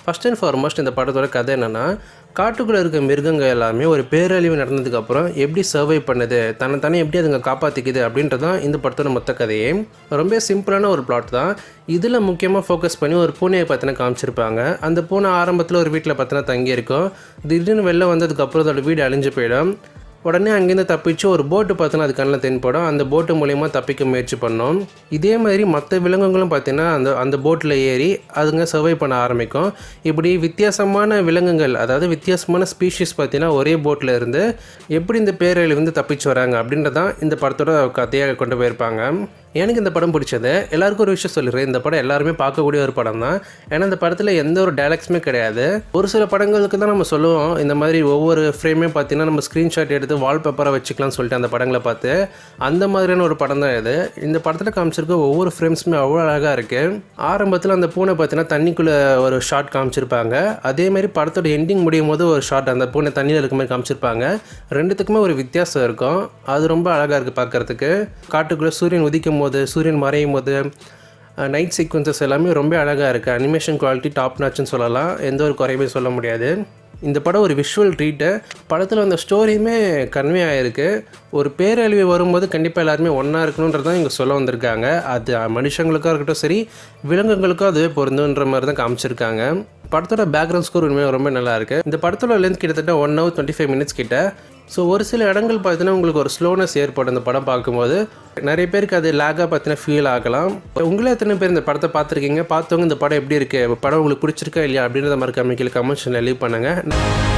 First and foremost இந்த படத்தோட கதை என்னென்னா, காட்டுக்குள்ளே இருக்க மிருகங்கள் எல்லாமே ஒரு பேரழிவு நடந்ததுக்கப்புறம் எப்படி சர்வை பண்ணுது, தன்னை எப்படி அதுங்க காப்பாற்றிக்குது அப்படின்றது தான் இந்த படத்தோட மொத்த கதையே. ரொம்ப சிம்பிளான ஒரு பிளாட் தான். இதில் முக்கியமாக ஃபோக்கஸ் பண்ணி ஒரு பூனையை பார்த்தினா காமிச்சிருப்பாங்க. அந்த பூனை ஆரம்பத்தில் ஒரு வீட்டில் பார்த்தினா தங்கியிருக்கும். திடீர்னு வெளில வந்ததுக்கப்புறம் அதோட வீடு அழிஞ்சு போயிடும். உடனே அங்கேருந்து தப்பிச்சு ஒரு போட்டு பார்த்தோன்னா அது கண்ணில் தென்படும். அந்த போட்டு மூலிமா தப்பிக்க முயற்சி பண்ணோம். இதே மாதிரி மற்ற விலங்குகளும் பார்த்தீங்கன்னா அந்த போட்டில் ஏறி அதுங்க சர்வை பண்ண ஆரம்பிக்கும். இப்படி வித்தியாசமான விலங்குகள், அதாவது வித்தியாசமான ஸ்பீஷீஸ் பார்த்தீங்கன்னா ஒரே போட்டில் இருந்து எப்படி இந்த பேரழிவு தப்பிச்சு வராங்க அப்படின்றதான் இந்த படத்தோட கதையாக கொண்டு போயிருப்பாங்க. எனக்கு இந்த படம் பிடிச்சது. எல்லாருக்கும் ஒரு விஷயம் சொல்லிடுறேன், இந்த படம் எல்லாருமே பார்க்கக்கூடிய ஒரு படம் தான். ஏன்னா இந்த படத்தில் எந்த ஒரு டைலாக்ஸுமே கிடையாது. ஒரு சில படங்களுக்கு தான் நம்ம சொல்லுவோம் இந்த மாதிரி ஒவ்வொரு ஃப்ரேமே பார்த்தீங்கன்னா நம்ம ஸ்க்ரீன்ஷாட் எடுத்து வால்பேப்பராக வச்சுக்கலாம்னு சொல்லிட்டு அந்த படங்களை பார்த்து, அந்த மாதிரியான ஒரு படம் தான் இது. இந்த படத்தில் காமிச்சிருக்க ஒவ்வொரு ஃப்ரேம்ஸுமே அவ்வளோ அழகாக இருக்குது. ஆரம்பத்தில் அந்த பூனை பார்த்தீங்கன்னா தண்ணிக்குள்ளே ஒரு ஷாட் காமிச்சிருப்பாங்க. அதேமாதிரி படத்தோட எண்டிங் முடியும் போது ஒரு ஷாட் அந்த பூனை தண்ணியில் இருக்க மாதிரி காமிச்சிருப்பாங்க. ரெண்டுத்துக்குமே ஒரு வித்தியாசம் இருக்கும். அது ரொம்ப அழகாக இருக்குது பார்க்குறதுக்கு. காட்டுக்குள்ளே சூரியன் உதிக்கும் போது, சூரியன் மறையும் போது, நைட் சீக்வன்சஸ் எல்லாமே ரொம்ப அழகாக இருக்குது. அனிமேஷன் குவாலிட்டி டாப் நாச்சுன்னு சொல்லலாம். எந்த ஒரு குறையுமே சொல்ல முடியாது. இந்த படம் ஒரு விஷுவல் ட்ரீட்டு. படத்தில் அந்த ஸ்டோரியுமே கன்வே ஆகிருக்கு. ஒரு பேரழிவு வரும்போது கண்டிப்பாக எல்லாருமே ஒன்றா இருக்கணுன்றதான் இங்கே சொல்ல வந்திருக்காங்க. அது மனுஷங்களுக்காக இருக்கட்டும் சரி, விலங்குகளுக்கும் அதுவே பொருந்துன்ற மாதிரி தான் காமிச்சிருக்காங்க. படத்தோட பேக்ரவுண்ட் ஸ்கோர் உண்மையாக ரொம்ப நல்லா இருக்குது. இந்த படத்தோட லென்த் கிட்டத்தட்ட 1 hour 25 minutes கிட்ட. ஸோ ஒரு சில இடங்கள் பார்த்தீங்கன்னா உங்களுக்கு ஒரு ஸ்லோனஸ் ஏற்படும் இந்த படம் பார்க்கும்போது. நிறைய பேருக்கு அது லேக்காக பார்த்தீங்கன்னா ஃபீல் ஆகலாம். உங்களே எத்தனை பேர் இந்த படத்தை பார்த்துருக்கீங்க? பார்த்தவங்க இந்த படம் எப்படி இருக்குது, படம் உங்களுக்கு பிடிச்சிருக்கா இல்லையா அப்படின்றத மாதிரி கமெண்ட்ஸில் லீவ் பண்ணுங்கள்.